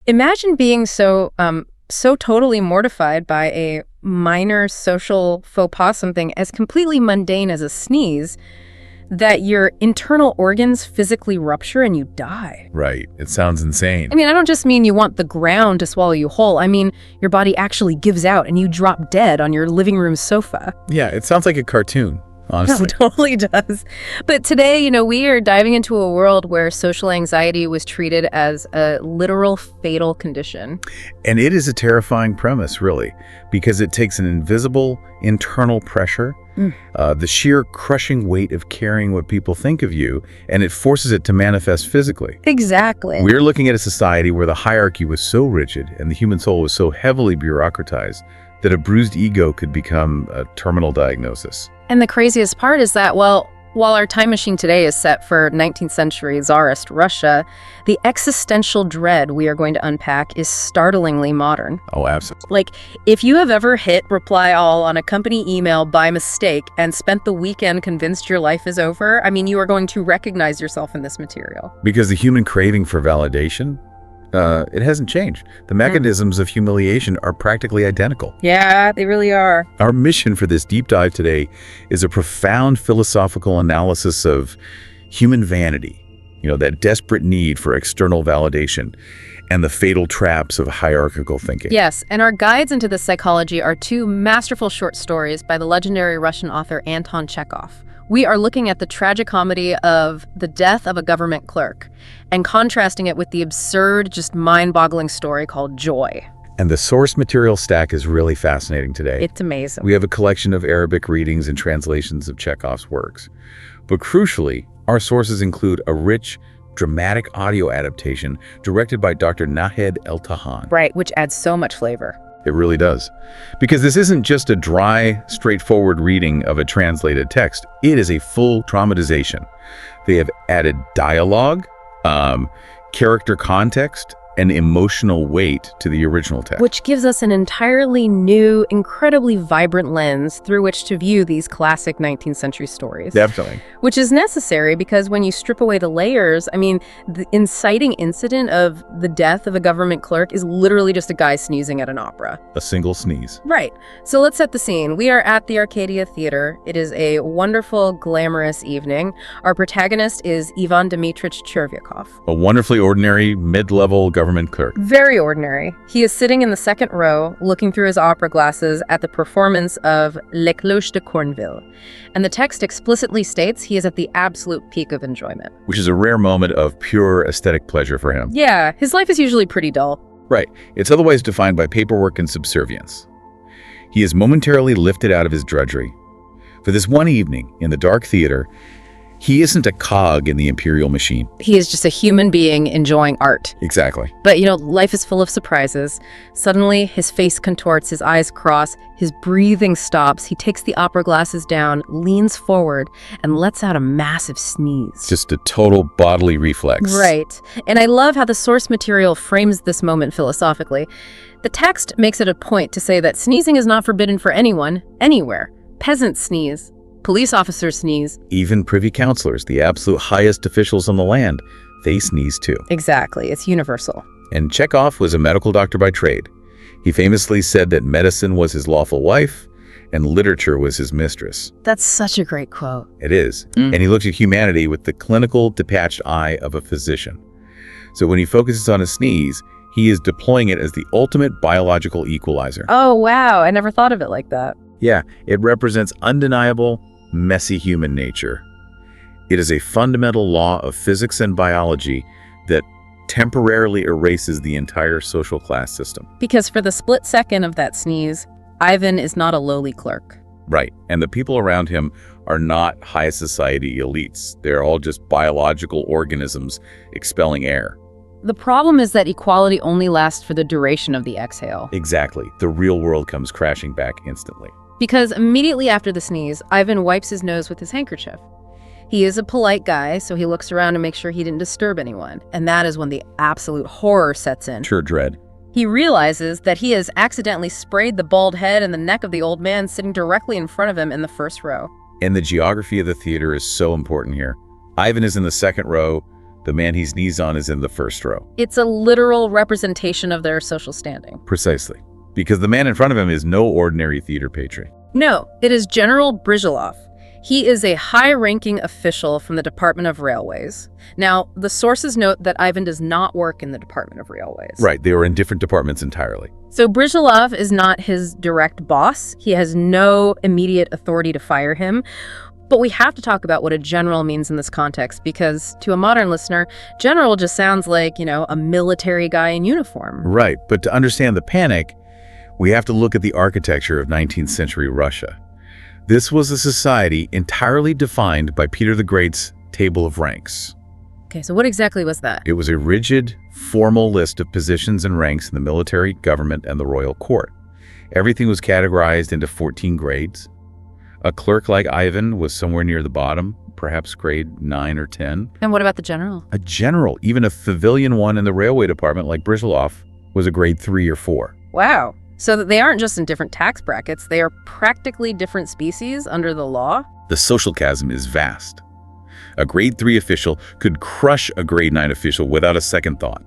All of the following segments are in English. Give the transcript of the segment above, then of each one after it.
Imagine being so totally mortified by a minor social faux pas, something as completely mundane as a sneeze, that your internal organs physically rupture and you die. Right. It sounds insane. I mean, I don't just mean you want the ground to swallow you whole. I mean, your body actually gives out and you drop dead on your living room sofa. Yeah, it sounds like a cartoon, honestly. No, it totally does. But today, we are diving into a world where social anxiety was treated as a literal fatal condition. And it is a terrifying premise, really, because it takes an invisible internal pressure, the sheer crushing weight of carrying what people think of you, and it forces it to manifest physically. Exactly. We're looking at a society where the hierarchy was so rigid and the human soul was so heavily bureaucratized that a bruised ego could become a terminal diagnosis. And the craziest part is that, while our time machine today is set for 19th century Tsarist Russia, the existential dread we are going to unpack is startlingly modern. Oh, absolutely. Like, if you have ever hit reply all on a company email by mistake and spent the weekend convinced your life is over, I mean, you are going to recognize yourself in this material. Because the human craving for validation, it hasn't changed. The mechanisms of humiliation are practically identical. Yeah, they really are. Our mission for this deep dive today is a profound philosophical analysis of human vanity, that desperate need for external validation, and the fatal traps of hierarchical thinking. Yes, and our guides into this psychology are two masterful short stories by the legendary Russian author Anton Chekhov. We are looking at the tragicomedy of the death of a government clerk and contrasting it with the absurd, just mind-boggling story called Joy. And the source material stack is really fascinating today. It's amazing. We have a collection of Arabic readings and translations of Chekhov's works. But crucially, our sources include a rich, dramatic audio adaptation directed by Dr. Nahed El-Tahan. Right, which adds so much flavor. It really does. Because this isn't just a dry, straightforward reading of a translated text. It is a full dramatization. They have added dialogue, character context, and emotional weight to the original text. Which gives us an entirely new, incredibly vibrant lens through which to view these classic 19th century stories. Definitely. Which is necessary because when you strip away the layers, I mean, the inciting incident of the death of a government clerk is literally just a guy sneezing at an opera. A single sneeze. Right. So let's set the scene. We are at the Arcadia Theater. It is a wonderful, glamorous evening. Our protagonist is Ivan Dmitrich Chervyakov. A wonderfully ordinary, mid-level government clerk. Very ordinary. He is sitting in the second row, looking through his opera glasses at the performance of Les Cloches de Corneville. And the text explicitly states he is at the absolute peak of enjoyment. Which is a rare moment of pure aesthetic pleasure for him. Yeah, his life is usually pretty dull. Right. It's otherwise defined by paperwork and subservience. He is momentarily lifted out of his drudgery. For this one evening in the dark theater, he isn't a cog in the imperial machine. He is just a human being enjoying art. Exactly. But, life is full of surprises. Suddenly, his face contorts, his eyes cross, his breathing stops. He takes the opera glasses down, leans forward, and lets out a massive sneeze. Just a total bodily reflex. Right. And I love how the source material frames this moment philosophically. The text makes it a point to say that sneezing is not forbidden for anyone, anywhere. Peasants sneeze. Police officers sneeze. Even privy councilors, the absolute highest officials on the land, they sneeze too. Exactly. It's universal. And Chekhov was a medical doctor by trade. He famously said that medicine was his lawful wife and literature was his mistress. That's such a great quote. It is. And he looks at humanity with the clinical, detached eye of a physician. So when he focuses on a sneeze, he is deploying it as the ultimate biological equalizer. Oh, wow. I never thought of it like that. Yeah, it represents undeniable, messy human nature. It is a fundamental law of physics and biology that temporarily erases the entire social class system. Because for the split second of that sneeze, Ivan is not a lowly clerk. Right, and the people around him are not high society elites. They're all just biological organisms expelling air. The problem is that equality only lasts for the duration of the exhale. Exactly. The real world comes crashing back instantly. Because immediately after the sneeze, Ivan wipes his nose with his handkerchief. He is a polite guy, so he looks around to make sure he didn't disturb anyone. And that is when the absolute horror sets in. Sure dread. He realizes that he has accidentally sprayed the bald head and the neck of the old man sitting directly in front of him in the first row. And the geography of the theater is so important here. Ivan is in the second row. The man he sneezed on is in the first row. It's a literal representation of their social standing. Precisely. Because the man in front of him is no ordinary theater patron. No, it is General Bryzhilov. He is a high-ranking official from the Department of Railways. Now, the sources note that Ivan does not work in the Department of Railways. Right, they were in different departments entirely. So Bryzhilov is not his direct boss. He has no immediate authority to fire him. But we have to talk about what a general means in this context, because to a modern listener, general just sounds like, a military guy in uniform. Right, but to understand the panic, we have to look at the architecture of 19th century Russia. This was a society entirely defined by Peter the Great's table of ranks. Okay, so what exactly was that? It was a rigid, formal list of positions and ranks in the military, government, and the royal court. Everything was categorized into 14 grades. A clerk like Ivan was somewhere near the bottom, perhaps grade 9 or 10. And what about the general? A general, even a civilian one in the railway department like Bryzhilov, was a grade 3 or 4. Wow. So that they aren't just in different tax brackets, they are practically different species under the law? The social chasm is vast. A grade 3 official could crush a grade 9 official without a second thought.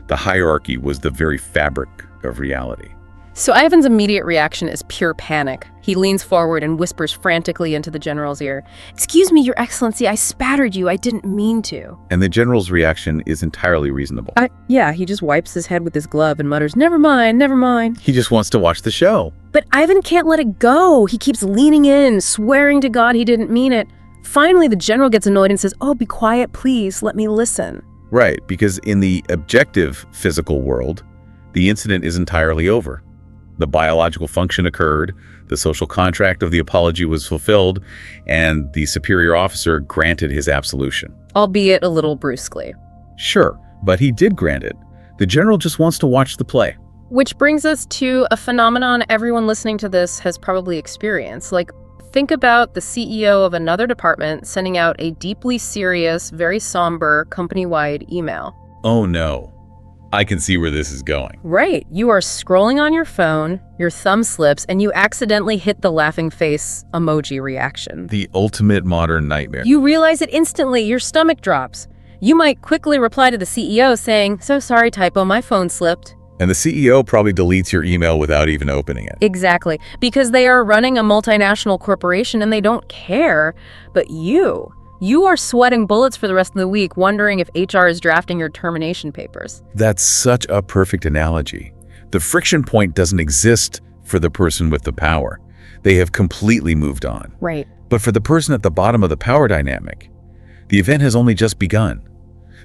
The hierarchy was the very fabric of reality. So Ivan's immediate reaction is pure panic. He leans forward and whispers frantically into the general's ear, "Excuse me, Your Excellency, I spattered you. I didn't mean to." And the general's reaction is entirely reasonable. Yeah, he just wipes his head with his glove and mutters, "Never mind, never mind." He just wants to watch the show. But Ivan can't let it go. He keeps leaning in, swearing to God he didn't mean it. Finally, the general gets annoyed and says, "Oh, be quiet, please. Let me listen." Right, because in the objective physical world, the incident is entirely over. The biological function occurred, the social contract of the apology was fulfilled, and the superior officer granted his absolution. Albeit a little brusquely. Sure, but he did grant it. The general just wants to watch the play. Which brings us to a phenomenon everyone listening to this has probably experienced. Think about the CEO of another department sending out a deeply serious, very somber, company-wide email. Oh no. I can see where this is going. Right. You are scrolling on your phone, your thumb slips, and you accidentally hit the laughing face emoji reaction. The ultimate modern nightmare. You realize it instantly. Your stomach drops. You might quickly reply to the CEO saying, "So sorry, typo, my phone slipped." And the CEO probably deletes your email without even opening it. Exactly. Because they are running a multinational corporation and they don't care. But you are sweating bullets for the rest of the week, wondering if HR is drafting your termination papers. That's such a perfect analogy. The friction point doesn't exist for the person with the power. They have completely moved on. Right. But for the person at the bottom of the power dynamic, the event has only just begun.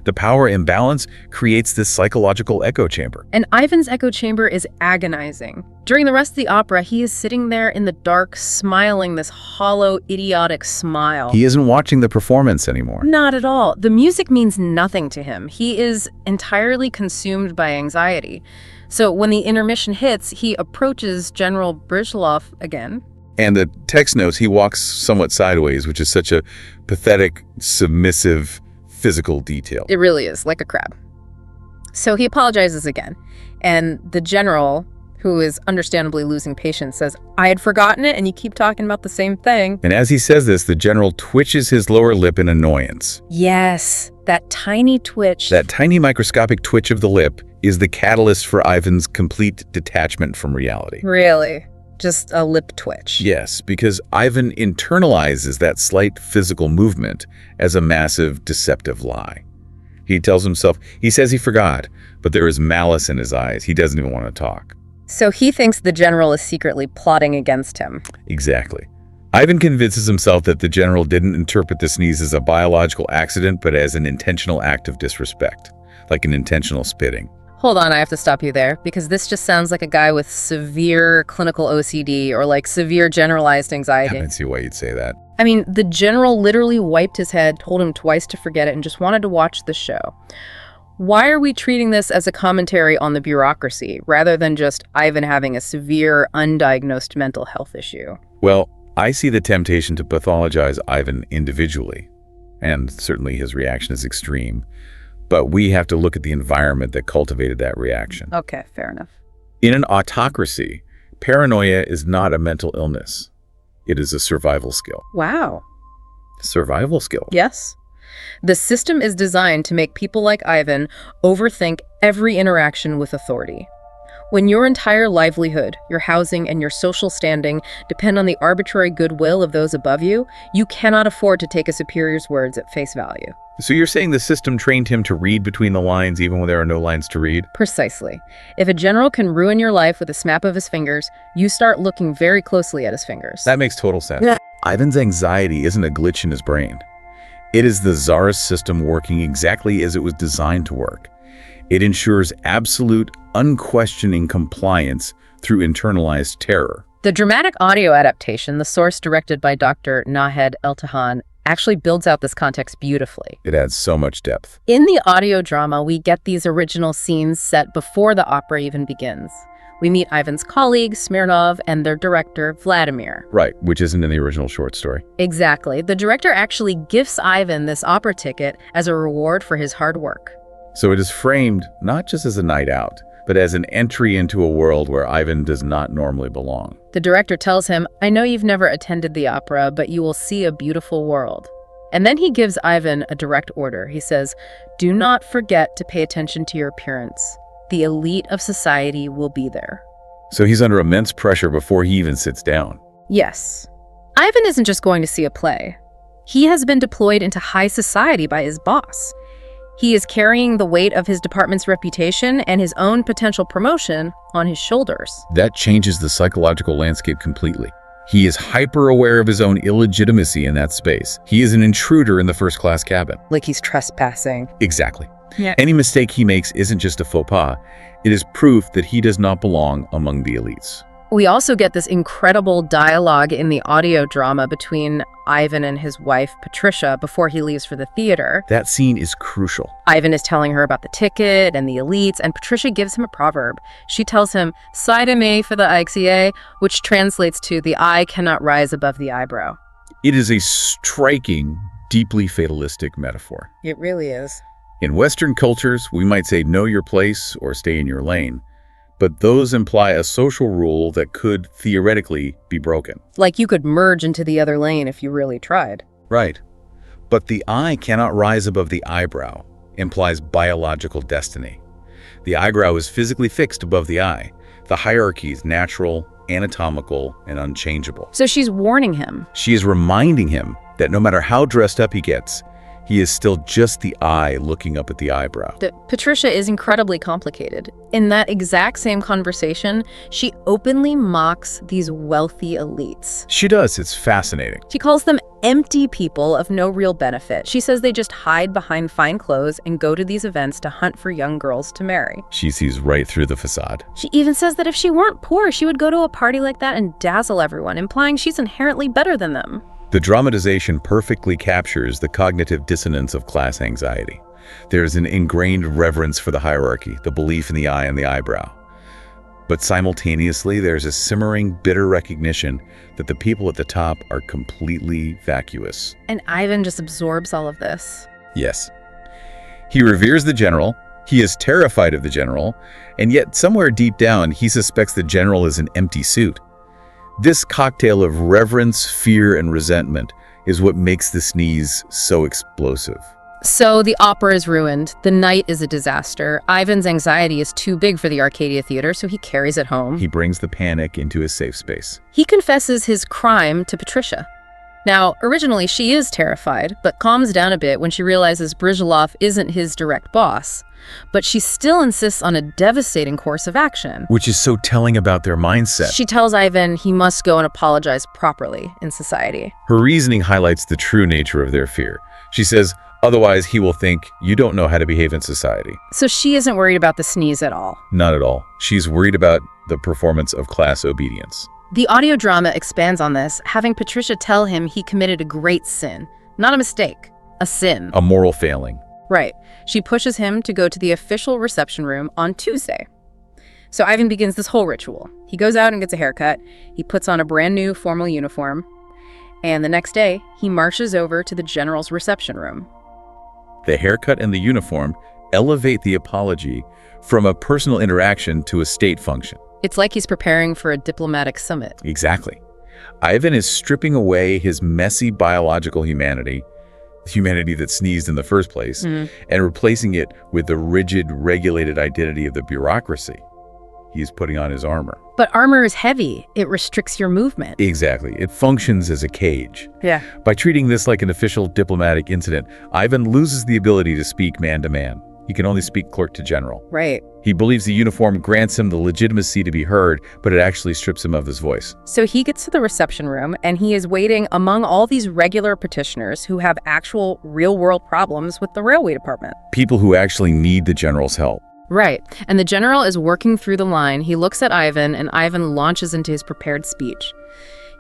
The power imbalance creates this psychological echo chamber. And Ivan's echo chamber is agonizing. During the rest of the opera, he is sitting there in the dark, smiling this hollow, idiotic smile. He isn't watching the performance anymore. Not at all. The music means nothing to him. He is entirely consumed by anxiety. So when the intermission hits, he approaches General Bryzhilov again. And the text notes, he walks somewhat sideways, which is such a pathetic, submissive, physical detail. It really is, like a crab. So he apologizes again. And the general, who is understandably losing patience, says, "I had forgotten it, and you keep talking about the same thing." And as he says this, the general twitches his lower lip in annoyance. Yes, that tiny twitch. That tiny microscopic twitch of the lip is the catalyst for Ivan's complete detachment from reality. Really? Just a lip twitch? Yes, because Ivan internalizes that slight physical movement as a massive, deceptive lie. He tells himself, he says he forgot, but there is malice in his eyes. He doesn't even want to talk. So he thinks the general is secretly plotting against him. Exactly. Ivan convinces himself that the general didn't interpret the sneeze as a biological accident, but as an intentional act of disrespect, like an intentional spitting. Hold on, I have to stop you there, because this just sounds like a guy with severe clinical OCD or like severe generalized anxiety. I can see why you'd say that. I mean, the general literally wiped his head, told him twice to forget it, and just wanted to watch the show. Why are we treating this as a commentary on the bureaucracy, rather than just Ivan having a severe, undiagnosed mental health issue? Well, I see the temptation to pathologize Ivan individually, and certainly his reaction is extreme. But we have to look at the environment that cultivated that reaction. Okay, fair enough. In an autocracy, paranoia is not a mental illness. It is a survival skill. Wow. Survival skill. Yes. The system is designed to make people like Ivan overthink every interaction with authority. When your entire livelihood, your housing, and your social standing depend on the arbitrary goodwill of those above you, you cannot afford to take a superior's words at face value. So you're saying the system trained him to read between the lines even when there are no lines to read? Precisely. If a general can ruin your life with a snap of his fingers, you start looking very closely at his fingers. That makes total sense. Yeah. Ivan's anxiety isn't a glitch in his brain. It is the Tsarist system working exactly as it was designed to work. It ensures absolute, unquestioning compliance through internalized terror. The dramatic audio adaptation, The Source, directed by Dr. Nahed Eltahan, actually builds out this context beautifully. It adds so much depth. In the audio drama, we get these original scenes set before the opera even begins. We meet Ivan's colleague, Smirnov, and their director, Vladimir. Right, which isn't in the original short story. Exactly. The director actually gifts Ivan this opera ticket as a reward for his hard work. So it is framed not just as a night out, but as an entry into a world where Ivan does not normally belong. The director tells him, "I know you've never attended the opera, but you will see a beautiful world." And then he gives Ivan a direct order. He says, "Do not forget to pay attention to your appearance. The elite of society will be there." So he's under immense pressure before he even sits down. Yes. Ivan isn't just going to see a play. He has been deployed into high society by his boss. He is carrying the weight of his department's reputation and his own potential promotion on his shoulders. That changes the psychological landscape completely. He is hyper-aware of his own illegitimacy in that space. He is an intruder in the first-class cabin. Like he's trespassing. Exactly. Yeah. Any mistake he makes isn't just a faux pas. It is proof that he does not belong among the elites. We also get this incredible dialogue in the audio drama between Ivan and his wife, Patricia, before he leaves for the theater. That scene is crucial. Ivan is telling her about the ticket and the elites, and Patricia gives him a proverb. She tells him, "Side me for the IXEA," which translates to "the eye cannot rise above the eyebrow." It is a striking, deeply fatalistic metaphor. It really is. In Western cultures, we might say know your place or stay in your lane. But those imply a social rule that could theoretically be broken. Like you could merge into the other lane if you really tried. Right. But the eye cannot rise above the eyebrow implies biological destiny. The eyebrow is physically fixed above the eye. The hierarchy is natural, anatomical, and unchangeable. So she's warning him. She is reminding him that no matter how dressed up he gets, he is still just the eye looking up at the eyebrow. Patricia is incredibly complicated. In that exact same conversation, she openly mocks these wealthy elites. She does. It's fascinating. She calls them empty people of no real benefit. She says they just hide behind fine clothes and go to these events to hunt for young girls to marry. She sees right through the facade. She even says that if she weren't poor, she would go to a party like that and dazzle everyone, implying she's inherently better than them. The dramatization perfectly captures the cognitive dissonance of class anxiety. There's an ingrained reverence for the hierarchy, the belief in the eye and the eyebrow. But simultaneously, there's a simmering, bitter recognition that the people at the top are completely vacuous. And Ivan just absorbs all of this. Yes. He reveres the general, he is terrified of the general, and yet somewhere deep down, he suspects the general is an empty suit. This cocktail of reverence, fear, and resentment is what makes the sneeze so explosive. So the opera is ruined. The night is a disaster. Ivan's anxiety is too big for the Arcadia Theater, so he carries it home. He brings the panic into his safe space. He confesses his crime to Patricia. Now, originally she is terrified, but calms down a bit when she realizes Brizhelov isn't his direct boss. But she still insists on a devastating course of action. Which is so telling about their mindset. She tells Ivan he must go and apologize properly in society. Her reasoning highlights the true nature of their fear. She says, otherwise he will think you don't know how to behave in society. So she isn't worried about the sneeze at all. Not at all. She's worried about the performance of class obedience. The audio drama expands on this, having Patricia tell him he committed a great sin. Not a mistake, a sin. A moral failing. Right. She pushes him to go to the official reception room on Tuesday. So Ivan begins this whole ritual. He goes out and gets a haircut. He puts on a brand new formal uniform. And the next day, he marches over to the general's reception room. The haircut and the uniform elevate the apology from a personal interaction to a state function. It's like he's preparing for a diplomatic summit. Exactly. Ivan is stripping away his messy biological humanity humanity that sneezed in the first place, and replacing it with the rigid, regulated identity of the bureaucracy. He's putting on his armor. But armor is heavy. It restricts your movement. Exactly. It functions as a cage. Yeah. By treating this like an official diplomatic incident, Ivan loses the ability to speak man to man. He can only speak clerk to general. Right. He believes the uniform grants him the legitimacy to be heard, but it actually strips him of his voice. So he gets to the reception room, and he is waiting among all these regular petitioners who have actual real-world problems with the railway department. People who actually need the general's help. Right. And the general is working through the line. He looks at Ivan, and Ivan launches into his prepared speech.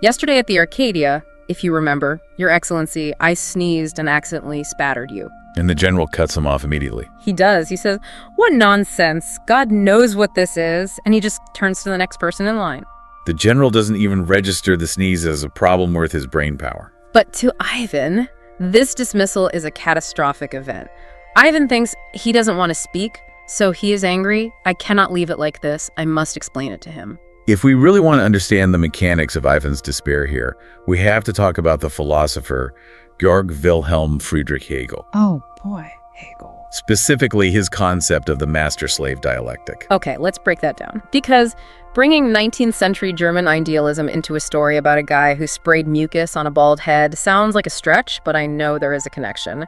Yesterday at the Arcadia, if you remember, Your Excellency, I sneezed and accidentally spattered you. And the general cuts him off immediately. He does. He says, "What nonsense. God knows what this is." And he just turns to the next person in line. The general doesn't even register the sneeze as a problem worth his brain power. But to Ivan, this dismissal is a catastrophic event. Ivan thinks he doesn't want to speak, so he is angry. I cannot leave it like this. I must explain it to him. If we really want to understand the mechanics of Ivan's despair here, we have to talk about the philosopher Georg Wilhelm Friedrich Hegel. Oh boy, Hegel. Specifically his concept of the master-slave dialectic. Okay, let's break that down. Because bringing 19th century German idealism into a story about a guy who sprayed mucus on a bald head sounds like a stretch, but I know there is a connection.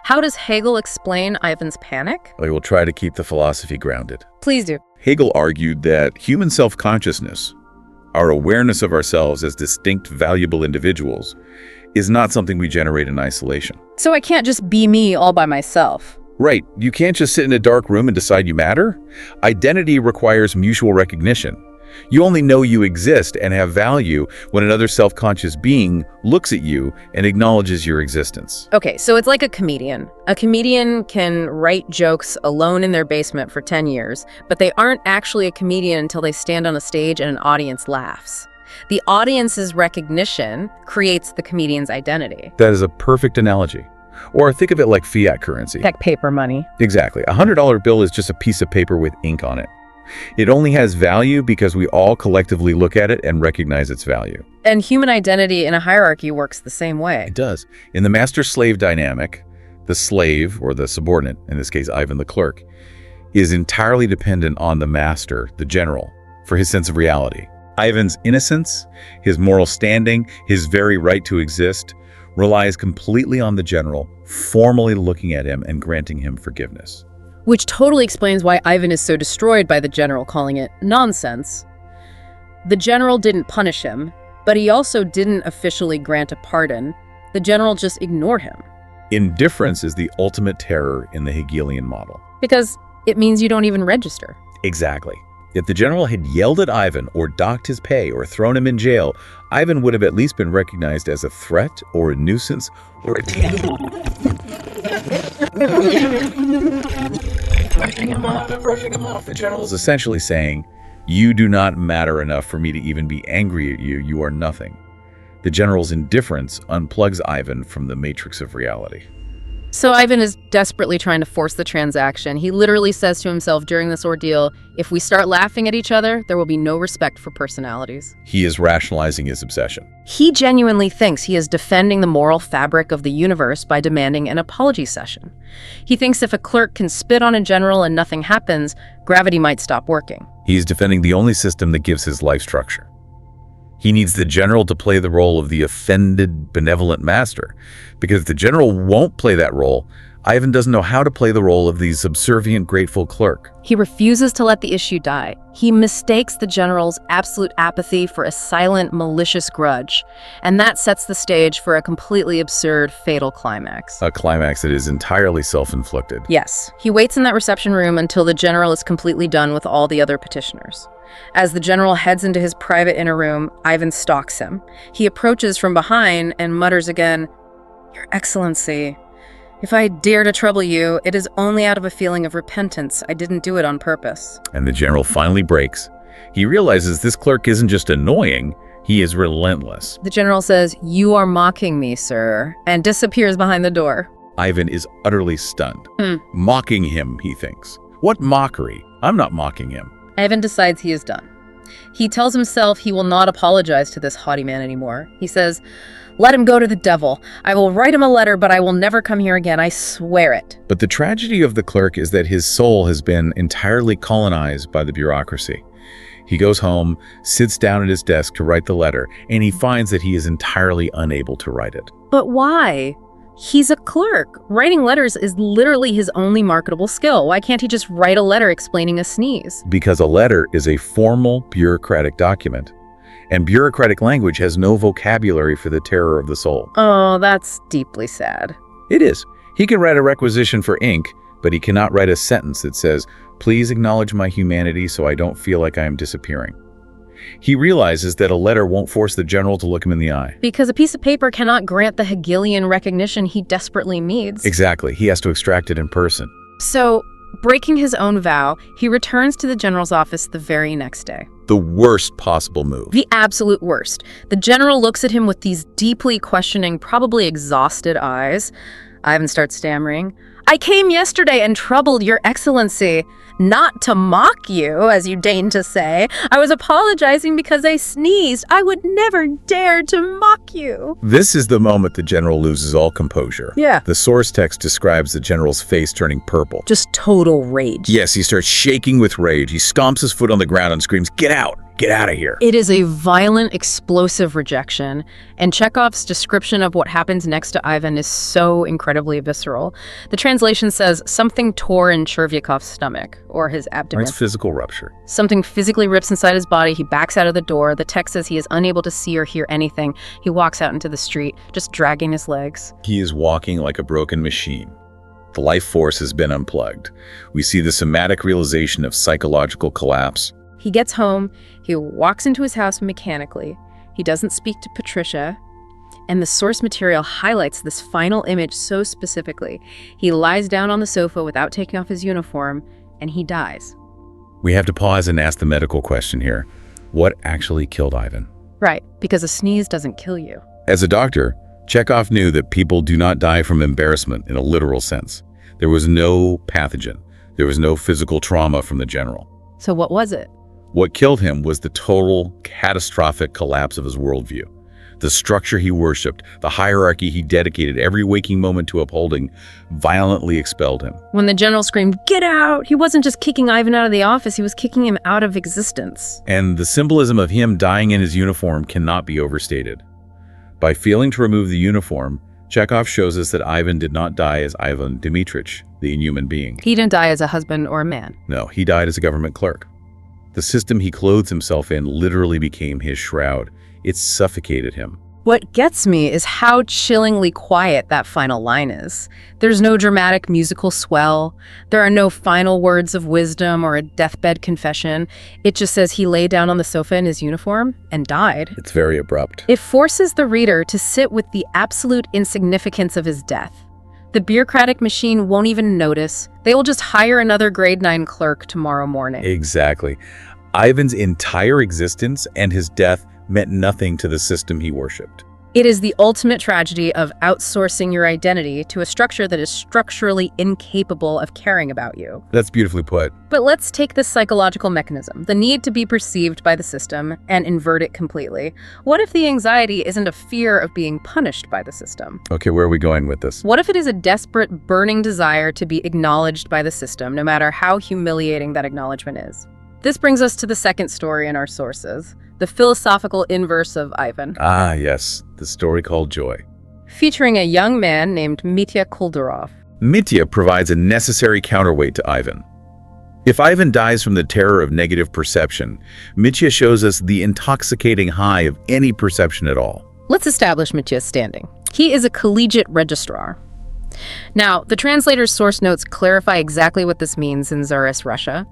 How does Hegel explain Ivan's panic? We will try to keep the philosophy grounded. Please do. Hegel argued that human self-consciousness, our awareness of ourselves as distinct, valuable individuals, is not something we generate in isolation. So I can't just be me all by myself. Right. You can't just sit in a dark room and decide you matter. Identity requires mutual recognition. You only know you exist and have value when another self-conscious being looks at you and acknowledges your existence. Okay, so it's like a comedian. A comedian can write jokes alone in their basement for 10 years, but they aren't actually a comedian until they stand on a stage and an audience laughs. The audience's recognition creates the comedian's identity. That is a perfect analogy. Or think of it like fiat currency. Like paper money. Exactly. A $100 bill is just a piece of paper with ink on it. It only has value because we all collectively look at it and recognize its value. And human identity in a hierarchy works the same way. It does. In the master-slave dynamic, the slave, or the subordinate, in this case Ivan the clerk, is entirely dependent on the master, the general, for his sense of reality. Ivan's innocence, his moral standing, his very right to exist, relies completely on the general formally looking at him and granting him forgiveness. Which totally explains why Ivan is so destroyed by the general calling it nonsense. The general didn't punish him, but he also didn't officially grant a pardon. The general just ignored him. Indifference is the ultimate terror in the Hegelian model. Because it means you don't even register. Exactly. If the general had yelled at Ivan or docked his pay or thrown him in jail, Ivan would have at least been recognized as a threat or a nuisance or a brushing him off. The general is essentially saying, you do not matter enough for me to even be angry at you. You are nothing. The general's indifference unplugs Ivan from the matrix of reality. So Ivan is desperately trying to force the transaction. He literally says to himself during this ordeal, if we start laughing at each other, there will be no respect for personalities. He is rationalizing his obsession. He genuinely thinks he is defending the moral fabric of the universe by demanding an apology session. He thinks if a clerk can spit on a general and nothing happens, gravity might stop working. He's defending the only system that gives his life structure. He needs the general to play the role of the offended, benevolent master. Because if the general won't play that role, Ivan doesn't know how to play the role of the subservient, grateful clerk. He refuses to let the issue die. He mistakes the general's absolute apathy for a silent, malicious grudge. And that sets the stage for a completely absurd, fatal climax. A climax that is entirely self-inflicted. Yes. He waits in that reception room until the general is completely done with all the other petitioners. As the general heads into his private inner room, Ivan stalks him. He approaches from behind and mutters again, "Your Excellency, if I dare to trouble you, it is only out of a feeling of repentance. I didn't do it on purpose." And the general finally breaks. He realizes this clerk isn't just annoying, he is relentless. The general says, "You are mocking me, sir," and disappears behind the door. Ivan is utterly stunned. Mocking him, he thinks. What mockery? I'm not mocking him. Ivan decides he is done. He tells himself he will not apologize to this haughty man anymore. He says, "Let him go to the devil. I will write him a letter, but I will never come here again. I swear it." But the tragedy of the clerk is that his soul has been entirely colonized by the bureaucracy. He goes home, sits down at his desk to write the letter, and he finds that he is entirely unable to write it. But why? He's a clerk. Writing letters is literally his only marketable skill. Why can't he just write a letter explaining a sneeze? Because a letter is a formal bureaucratic document, and bureaucratic language has no vocabulary for the terror of the soul. Oh, that's deeply sad. It is. He can write a requisition for ink, but he cannot write a sentence that says, "Please acknowledge my humanity so I don't feel like I am disappearing." He realizes that a letter won't force the general to look him in the eye. Because a piece of paper cannot grant the Hegelian recognition he desperately needs. Exactly. He has to extract it in person. So, breaking his own vow, he returns to the general's office the very next day. The worst possible move. The absolute worst. The general looks at him with these deeply questioning, probably exhausted eyes. Ivan starts stammering. "I came yesterday and troubled your excellency. Not to mock you, as you deign to say. I was apologizing because I sneezed. I would never dare to mock you." This is the moment the general loses all composure. Yeah. The source text describes the general's face turning purple. Just total rage. Yes, he starts shaking with rage. He stomps his foot on the ground and screams, "Get out! Get out of here!" It is a violent, explosive rejection, and Chekhov's description of what happens next to Ivan is so incredibly visceral. The translation says something tore in Chervyakov's stomach, or his abdomen. It's physical rupture. Something physically rips inside his body. He backs out of the door. The text says he is unable to see or hear anything. He walks out into the street, just dragging his legs. He is walking like a broken machine. The life force has been unplugged. We see the somatic realization of psychological collapse. He gets home. He walks into his house mechanically. He doesn't speak to Patricia. And the source material highlights this final image so specifically. He lies down on the sofa without taking off his uniform, and he dies. We have to pause and ask the medical question here. What actually killed Ivan? Right, because a sneeze doesn't kill you. As a doctor, Chekhov knew that people do not die from embarrassment in a literal sense. There was no pathogen. There was no physical trauma from the general. So what was it? What killed him was the total, catastrophic collapse of his worldview. The structure he worshipped, the hierarchy he dedicated every waking moment to upholding, violently expelled him. When the general screamed, "Get out!" he wasn't just kicking Ivan out of the office, he was kicking him out of existence. And the symbolism of him dying in his uniform cannot be overstated. By failing to remove the uniform, Chekhov shows us that Ivan did not die as Ivan Dmitrich, the inhuman being. He didn't die as a husband or a man. No, he died as a government clerk. The system he clothes himself in literally became his shroud. It suffocated him. What gets me is how chillingly quiet that final line is. There's no dramatic musical swell. There are no final words of wisdom or a deathbed confession. It just says he lay down on the sofa in his uniform and died. It's very abrupt. It forces the reader to sit with the absolute insignificance of his death. The bureaucratic machine won't even notice. They will just hire another grade 9 clerk tomorrow morning. Exactly. Ivan's entire existence and his death meant nothing to the system he worshipped. It is the ultimate tragedy of outsourcing your identity to a structure that is structurally incapable of caring about you. That's beautifully put. But let's take this psychological mechanism, the need to be perceived by the system, and invert it completely. What if the anxiety isn't a fear of being punished by the system? Okay, where are we going with this? What if it is a desperate, burning desire to be acknowledged by the system, no matter how humiliating that acknowledgement is? This brings us to the second story in our sources, the philosophical inverse of Ivan. Ah, yes, the story called Joy. Featuring a young man named Mitya Kuldurov. Mitya provides a necessary counterweight to Ivan. If Ivan dies from the terror of negative perception, Mitya shows us the intoxicating high of any perception at all. Let's establish Mitya's standing. He is a collegiate registrar. Now, the translator's source notes clarify exactly what this means in Tsarist Russia.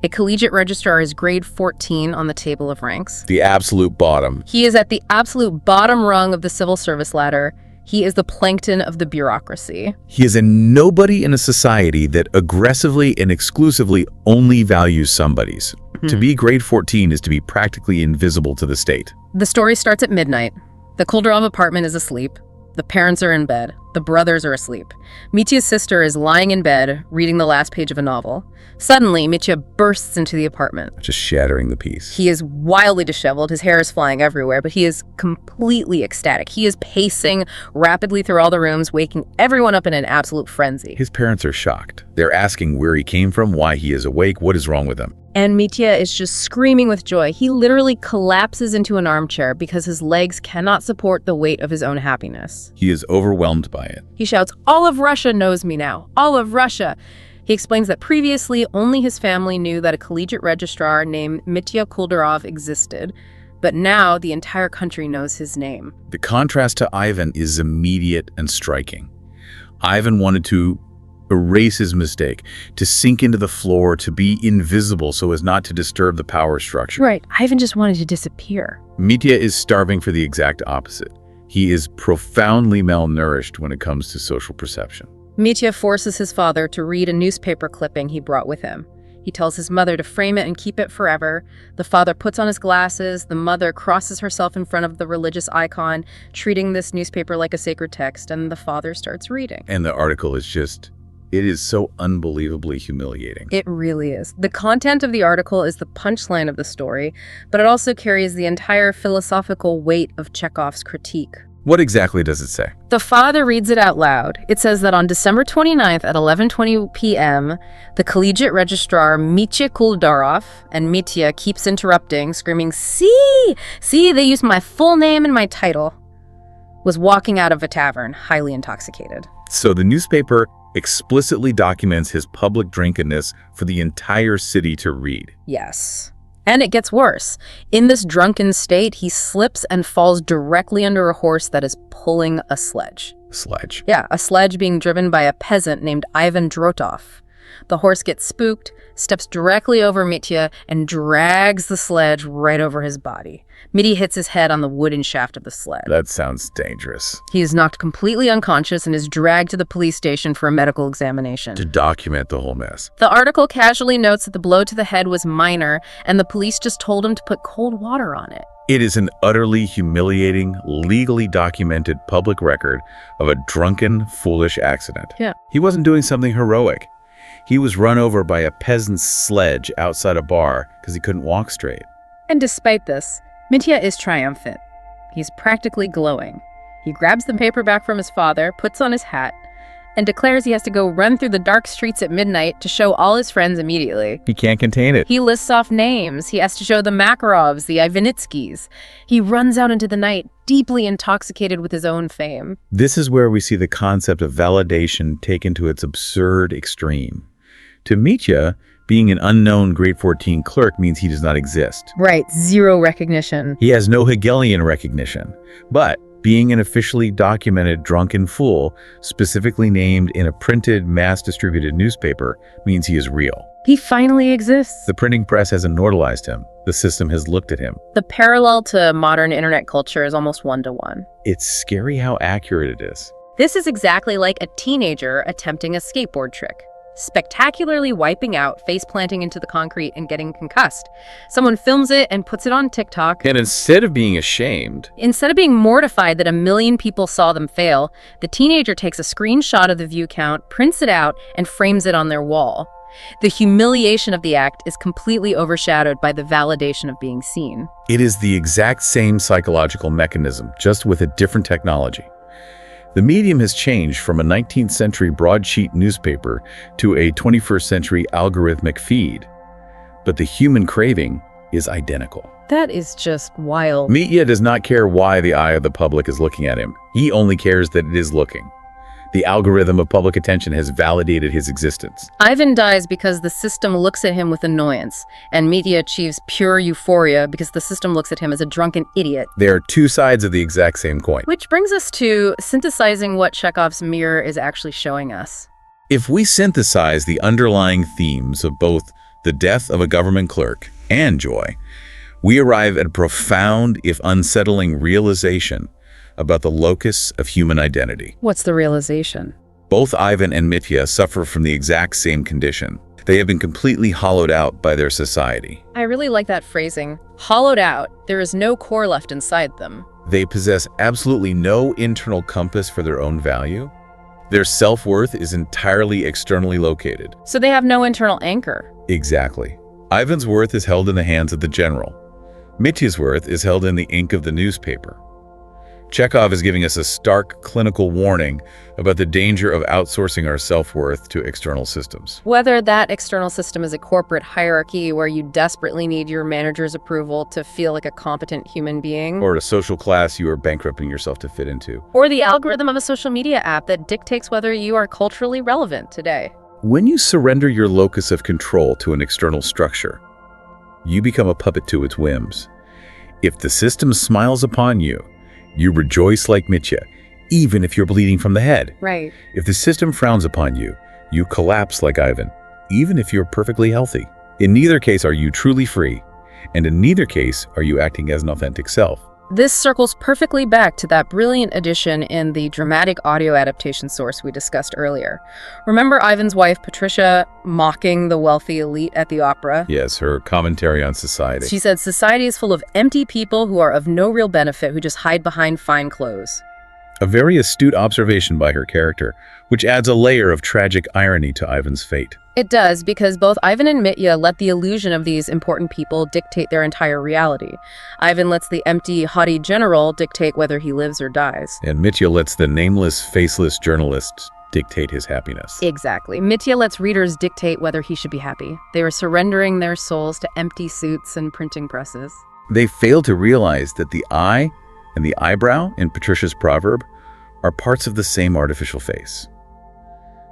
A collegiate registrar is grade 14 on the table of ranks. The absolute bottom. He is at the absolute bottom rung of the civil service ladder. He is the plankton of the bureaucracy. He is a nobody in a society that aggressively and exclusively only values somebody's. To be grade 14 is to be practically invisible to the state. The story starts at midnight. The Kuldurov apartment is asleep. The parents are in bed. The brothers are asleep. Mitya's sister is lying in bed, reading the last page of a novel. Suddenly, Mitya bursts into the apartment. Just shattering the peace. He is wildly disheveled. His hair is flying everywhere, but he is completely ecstatic. He is pacing rapidly through all the rooms, waking everyone up in an absolute frenzy. His parents are shocked. They're asking where he came from, why he is awake, what is wrong with him. And Mitya is just screaming with joy. He literally collapses into an armchair because his legs cannot support the weight of his own happiness. He is overwhelmed by it. He shouts, "All of Russia knows me now. All of Russia." He explains that previously only his family knew that a collegiate registrar named Mitya Kuldarov existed, but now the entire country knows his name. The contrast to Ivan is immediate and striking. Ivan wanted to erase his mistake, to sink into the floor, to be invisible so as not to disturb the power structure. Right, Ivan just wanted to disappear. Mitya is starving for the exact opposite. He is profoundly malnourished when it comes to social perception. Mitya forces his father to read a newspaper clipping he brought with him. He tells his mother to frame it and keep it forever. The father puts on his glasses. The mother crosses herself in front of the religious icon, treating this newspaper like a sacred text, and the father starts reading. And the article is just... it is so unbelievably humiliating. It really is. The content of the article is the punchline of the story, but it also carries the entire philosophical weight of Chekhov's critique. What exactly does it say? The father reads it out loud. It says that on December 29th at 11:20 p.m., the collegiate registrar Mitya Kuldarov, and Mitya keeps interrupting, screaming, "See! See, they used my full name and my title," was walking out of a tavern, highly intoxicated. So the newspaper explicitly documents his public drunkenness for the entire city to read. Yes. And it gets worse. In this drunken state, he slips and falls directly under a horse that is pulling a sledge. Sledge. Yeah, a sledge being driven by a peasant named Ivan Drotov. The horse gets spooked, steps directly over Mitya, and drags the sledge right over his body. Mitya hits his head on the wooden shaft of the sled. That sounds dangerous. He is knocked completely unconscious and is dragged to the police station for a medical examination. To document the whole mess. The article casually notes that the blow to the head was minor, and the police just told him to put cold water on it. It is an utterly humiliating, legally documented public record of a drunken, foolish accident. Yeah. He wasn't doing something heroic. He was run over by a peasant's sledge outside a bar because he couldn't walk straight. And despite this, Mitya is triumphant. He's practically glowing. He grabs the paperback from his father, puts on his hat, and declares he has to go run through the dark streets at midnight to show all his friends immediately. He can't contain it. He lists off names. He has to show the Makarovs, the Ivanitskys. He runs out into the night, deeply intoxicated with his own fame. This is where we see the concept of validation taken to its absurd extreme. To Mitya, being an unknown grade 14 clerk means he does not exist. Right, zero recognition. He has no Hegelian recognition. But being an officially documented drunken fool, specifically named in a printed, mass-distributed newspaper, means he is real. He finally exists. The printing press has immortalized him. The system has looked at him. The parallel to modern internet culture is almost one-to-one. It's scary how accurate it is. This is exactly like a teenager attempting a skateboard trick. Spectacularly wiping out, face planting into the concrete, and getting concussed. Someone films it and puts it on TikTok. And instead of being ashamed, Instead of being mortified that a million people saw them fail, the teenager takes a screenshot of the view count, prints it out, and frames it on their wall. The humiliation of the act is completely overshadowed by the validation of being seen. it is the exact same psychological mechanism, just with a different technology. The medium has changed from a 19th century broadsheet newspaper to a 21st century algorithmic feed, but the human craving is identical. That is just wild. Mitya does not care why the eye of the public is looking at him. He only cares that it is looking. The algorithm of public attention has validated his existence. Ivan dies because the system looks at him with annoyance, and Mitya achieves pure euphoria because the system looks at him as a drunken idiot. There are two sides of the exact same coin. Which brings us to synthesizing what Chekhov's mirror is actually showing us. If we synthesize the underlying themes of both the death of a government clerk and joy, we arrive at a profound, if unsettling, realization about the locus of human identity. What's the realization? Both Ivan and Mitya suffer from the exact same condition. They have been completely hollowed out by their society. I really like that phrasing. Hollowed out. There is no core left inside them. They possess absolutely no internal compass for their own value. Their self-worth is entirely externally located. So they have no internal anchor. Exactly. Ivan's worth is held in the hands of the general. Mitya's worth is held in the ink of the newspaper. Chekhov is giving us a stark clinical warning about the danger of outsourcing our self-worth to external systems. Whether that external system is a corporate hierarchy where you desperately need your manager's approval to feel like a competent human being, Or a social class you are bankrupting yourself to fit into. or the algorithm of a social media app that dictates whether you are culturally relevant today. When you surrender your locus of control to an external structure, you become a puppet to its whims. If the system smiles upon you, you rejoice like Mitya, even if you're bleeding from the head. Right. If the system frowns upon you, you collapse like Ivan, even if you're perfectly healthy. In neither case are you truly free, and in neither case are you acting as an authentic self. This circles perfectly back to that brilliant addition in the dramatic audio adaptation source we discussed earlier. Remember Ivan's wife, Patricia, mocking the wealthy elite at the opera? Yes, her commentary on society. She said, "Society is full of empty people who are of no real benefit, who just hide behind fine clothes." A very astute observation by her character, which adds a layer of tragic irony to Ivan's fate. It does, because both Ivan and Mitya let the illusion of these important people dictate their entire reality. Ivan lets the empty, haughty general dictate whether he lives or dies. And Mitya lets the nameless, faceless journalist dictate his happiness. Exactly. Mitya lets readers dictate whether he should be happy. They are surrendering their souls to empty suits and printing presses. They fail to realize that the eye and the eyebrow in Patricia's proverb are parts of the same artificial face.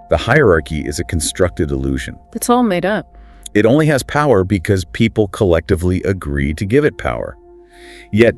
The hierarchy is a constructed illusion. It's all made up. It only has power because people collectively agree to give it power. Yet,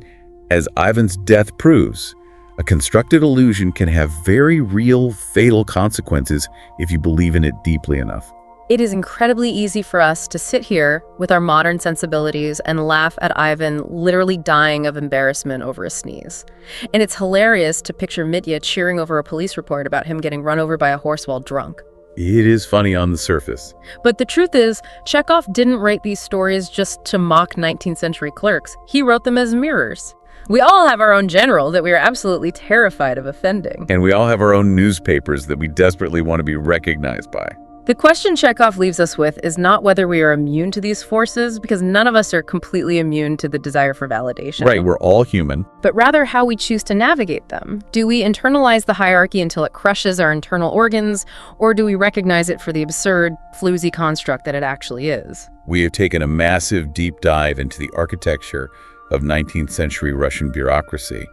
as Ivan's death proves, a constructed illusion can have very real, fatal consequences if you believe in it deeply enough. It is incredibly easy for us to sit here with our modern sensibilities and laugh at Ivan literally dying of embarrassment over a sneeze. And it's hilarious to picture Mitya cheering over a police report about him getting run over by a horse while drunk. It is funny on the surface. But the truth is, Chekhov didn't write these stories just to mock 19th century clerks. He wrote them as mirrors. We all have our own general that we are absolutely terrified of offending. And we all have our own newspapers that we desperately want to be recognized by. The question Chekhov leaves us with is not whether we are immune to these forces, because none of us are completely immune to the desire for validation. Right, we're all human. But rather how we choose to navigate them. Do we internalize the hierarchy until it crushes our internal organs, or do we recognize it for the absurd, floozy construct that it actually is? We have taken a massive deep dive into the architecture of 19th century Russian bureaucracy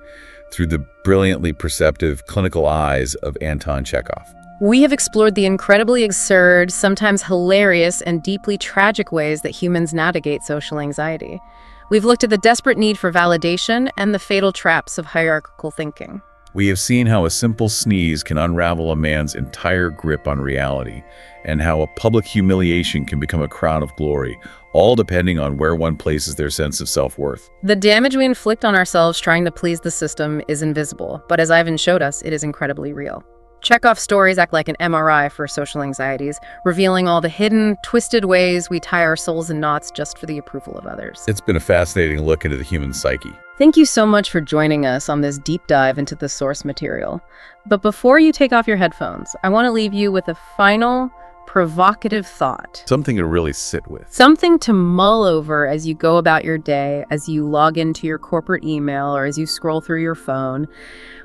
through the brilliantly perceptive clinical eyes of Anton Chekhov. We have explored the incredibly absurd, sometimes hilarious, and deeply tragic ways that humans navigate social anxiety. We've looked at the desperate need for validation and the fatal traps of hierarchical thinking. We have seen how a simple sneeze can unravel a man's entire grip on reality, and how a public humiliation can become a crown of glory, all depending on where one places their sense of self-worth. The damage we inflict on ourselves trying to please the system is invisible, but as Ivan showed us, it is incredibly real. Chekhov's stories act like an MRI for social anxieties, revealing all the hidden, twisted ways we tie our souls in knots just for the approval of others. It's been a fascinating look into the human psyche. Thank you so much for joining us on this deep dive into the source material. But before you take off your headphones, I want to leave you with a final, provocative thought. Something to really sit with. Something to mull over as you go about your day, as you log into your corporate email, or as you scroll through your phone.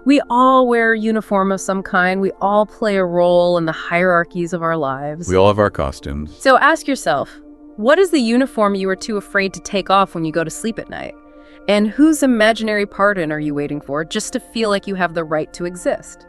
We all wear a uniform of some kind. We all play a role in the hierarchies of our lives. We all have our costumes. So ask yourself, what is the uniform you are too afraid to take off when you go to sleep at night? And whose imaginary pardon are you waiting for just to feel like you have the right to exist?